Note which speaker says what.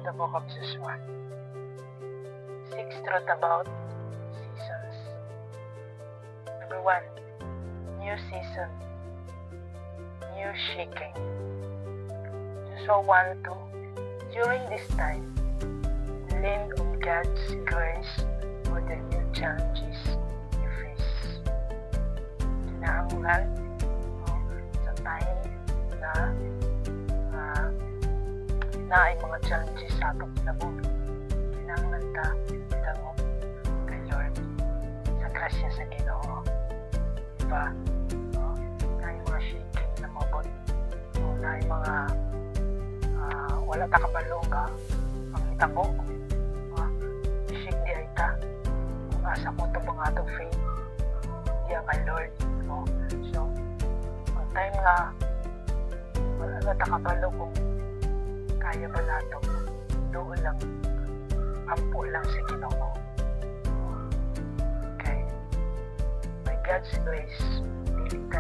Speaker 1: The book of Joshua. 6 truths about seasons. Number 1, new season, new shaking. Joshua 1:2. During this time, lean on God's grace for the new challenges you face. Kinahanglan sa time na ay mga challenges sa atong kinabuhi. Kinahanglan ta bitangon kay Lord sa grasya sa Ginoo. Diba? Na yung mga shaking na mabot. Na yung mga wala ta kabalo nga ang hitabo. Shake di ay ta. Kung asa mo ito mga atong faith, di ang kay Lord. So, ang time nga wala ta kabalo kung kaya ba nato, doon lang, ampo lang sa Ginoo. Okay? By God's grace, dili ka